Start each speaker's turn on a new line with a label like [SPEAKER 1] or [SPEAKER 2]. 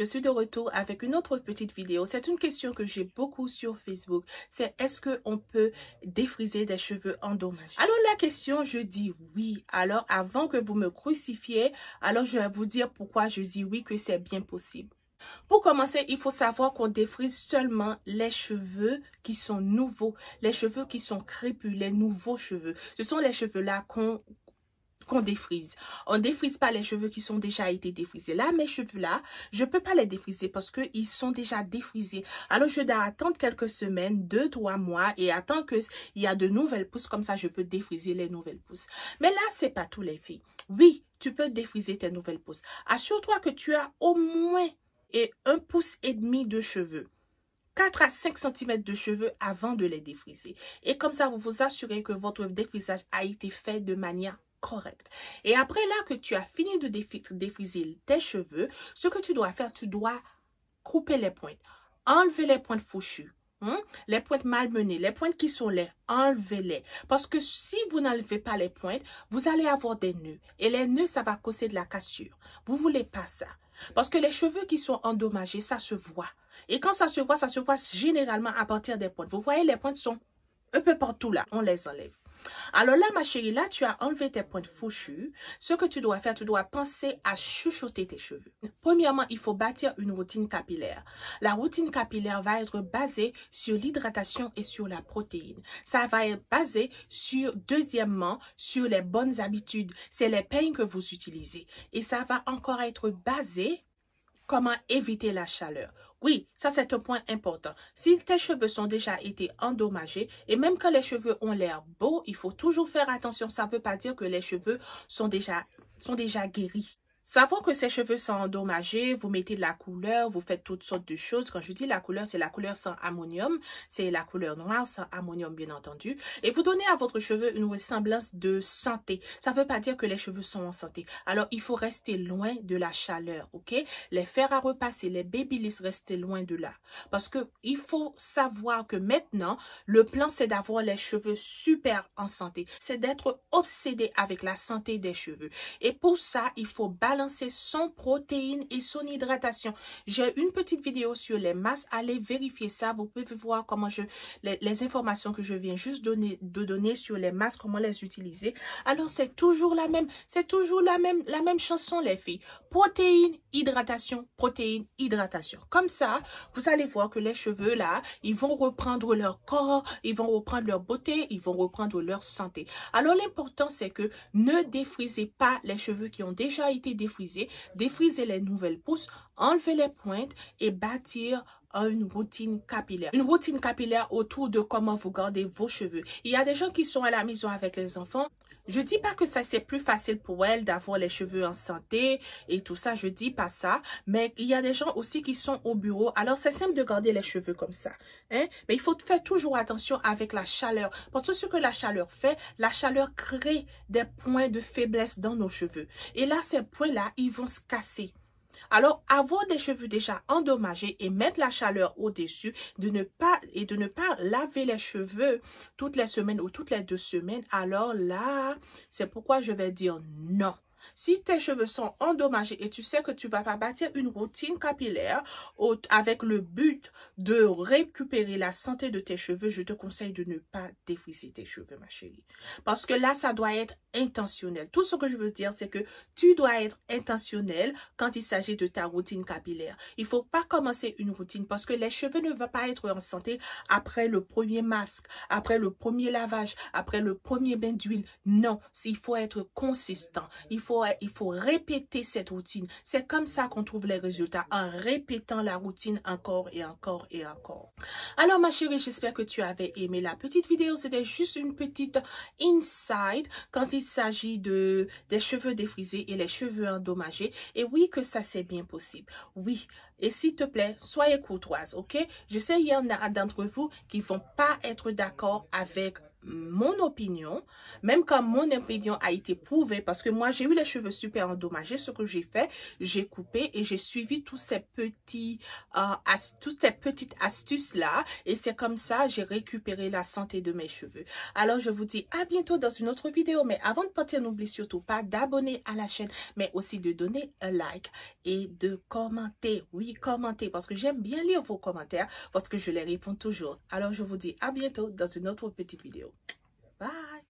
[SPEAKER 1] je suis de retour avec une autre petite vidéo. C'est une question que j'ai beaucoup sur Facebook. C'est est-ce qu'on peut défriser des cheveux endommagés? Alors la question, je dis oui. Alors avant que vous me crucifiez, alors je vais vous dire pourquoi je dis oui, que c'est bien possible. Pour commencer, il faut savoir qu'on défrise seulement les cheveux qui sont nouveaux, les cheveux qui sont crépus, les nouveaux cheveux. Ce sont les cheveux-là qu'on défrise. On ne défrise pas les cheveux qui sont déjà été défrisés. Là, mes cheveux-là, je ne peux pas les défriser parce qu'ils sont déjà défrisés. Alors, je dois attendre quelques semaines, 2-3 mois et attendre qu'il y a de nouvelles pousses. Comme ça, je peux défriser les nouvelles pousses. Mais là, ce n'est pas tous les filles. Oui, tu peux défriser tes nouvelles pousses. Assure-toi que tu as au moins 1,5 pouce de cheveux. 4 à 5 cm de cheveux avant de les défriser. Et comme ça, vous vous assurez que votre défrisage a été fait de manière correcte. Et après là que tu as fini de défriser tes cheveux, ce que tu dois faire, tu dois couper les pointes. Enlever les pointes fauchues. Les pointes malmenées, les pointes qui sont laides, enlevez-les. Parce que si vous n'enlevez pas les pointes, vous allez avoir des nœuds. Et les nœuds, ça va causer de la cassure. Vous ne voulez pas ça. Parce que les cheveux qui sont endommagés, ça se voit. Et quand ça se voit généralement à partir des pointes. Vous voyez, les pointes sont un peu partout là. On les enlève. Alors là, ma chérie, là, tu as enlevé tes pointes fauchues. Ce que tu dois faire, tu dois penser à chouchouter tes cheveux. Premièrement, il faut bâtir une routine capillaire. La routine capillaire va être basée sur l'hydratation et sur la protéine. Ça va être basé sur, deuxièmement, sur les bonnes habitudes. C'est les peignes que vous utilisez. Et ça va encore être basé comment éviter la chaleur. Oui, ça c'est un point important. Si tes cheveux sont déjà été endommagés et même quand les cheveux ont l'air beaux, il faut toujours faire attention. Ça ne veut pas dire que les cheveux sont déjà guéris. Savoir que ces cheveux sont endommagés, vous mettez de la couleur, vous faites toutes sortes de choses. Quand je dis la couleur, c'est la couleur sans ammonium. C'est la couleur noire sans ammonium, bien entendu. Et vous donnez à votre cheveu une ressemblance de santé. Ça ne veut pas dire que les cheveux sont en santé. Alors, il faut rester loin de la chaleur, ok? Les fers à repasser, les babyliss, restez loin de là. Parce que il faut savoir que maintenant, le plan, c'est d'avoir les cheveux super en santé. C'est d'être obsédé avec la santé des cheveux. Et pour ça, il faut balancer son protéine et son hydratation. J'ai une petite vidéo sur les masques. Allez vérifier ça. Vous pouvez voir comment les informations que je viens juste de donner sur les masques, comment les utiliser. Alors, c'est toujours la même chanson, les filles. Protéine, hydratation, protéine, hydratation. Comme ça, vous allez voir que les cheveux, là, ils vont reprendre leur corps, ils vont reprendre leur beauté, ils vont reprendre leur santé. Alors, l'important, c'est que ne défrisez pas les cheveux qui ont déjà été défrisez les nouvelles pousses, enlevez les pointes et bâtir une routine capillaire. Une routine capillaire autour de comment vous gardez vos cheveux. Il y a des gens qui sont à la maison avec les enfants. Je dis pas que ça c'est plus facile pour elles d'avoir les cheveux en santé et tout ça, je dis pas ça, mais il y a des gens aussi qui sont au bureau, alors c'est simple de garder les cheveux comme ça, hein? Mais il faut faire toujours attention avec la chaleur, parce que ce que la chaleur fait, la chaleur crée des points de faiblesse dans nos cheveux, et là ces points-là, ils vont se casser. Alors, avoir des cheveux déjà endommagés et mettre la chaleur au-dessus, de ne pas laver les cheveux toutes les semaines ou toutes les 2 semaines, alors là, c'est pourquoi je vais dire non. Si tes cheveux sont endommagés et tu sais que tu ne vas pas bâtir une routine capillaire avec le but de récupérer la santé de tes cheveux, je te conseille de ne pas défriser tes cheveux, ma chérie. Parce que là, ça doit être intentionnel. Tout ce que je veux dire, c'est que tu dois être intentionnel quand il s'agit de ta routine capillaire. Il ne faut pas commencer une routine parce que les cheveux ne vont pas être en santé après le premier masque, après le premier lavage, après le premier bain d'huile. Non, il faut être consistant. Il faut répéter cette routine. C'est comme ça qu'on trouve les résultats, en répétant la routine encore et encore et encore. Alors ma chérie, j'espère que tu avais aimé la petite vidéo. C'était juste une petite insight quand il s'agit des cheveux défrisés et les cheveux endommagés. Et oui, que ça c'est bien possible. Oui. Et s'il te plaît, soyez courtoise, ok? Je sais, il y en a d'entre vous qui ne vont pas être d'accord avec mon opinion, même quand mon opinion a été prouvée, parce que moi j'ai eu les cheveux super endommagés, ce que j'ai fait, j'ai coupé et j'ai suivi toutes ces petites astuces là, et c'est comme ça j'ai récupéré la santé de mes cheveux. Alors je vous dis à bientôt dans une autre vidéo, mais avant de partir, n'oubliez surtout pas d'abonner à la chaîne, mais aussi de donner un like et de commenter. Oui, commenter, parce que j'aime bien lire vos commentaires, parce que je les réponds toujours. Alors je vous dis à bientôt dans une autre petite vidéo. Bye.